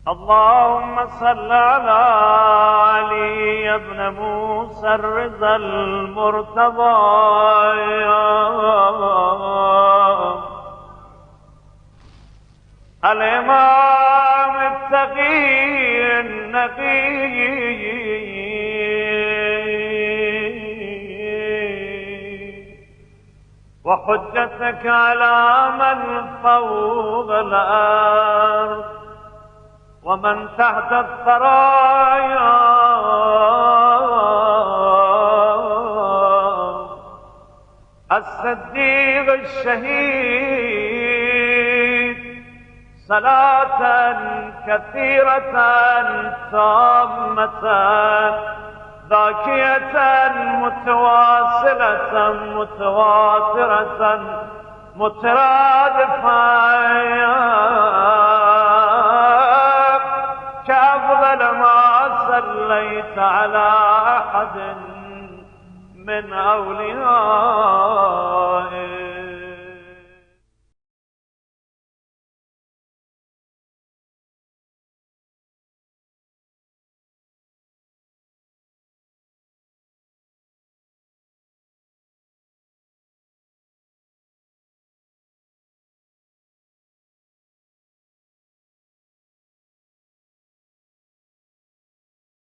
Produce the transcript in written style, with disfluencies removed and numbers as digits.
اللهم صل على علي بن موسى الرضا المرتضى الإمام التقي النقي وحجتك على من فوق الأرض ومن تحت الثرايا الصديق الشهيد صلاة كثيرة تامة ذاكية متواصلة متواترة مترادفة كأفضل ما صليت على أحد من أوليائك.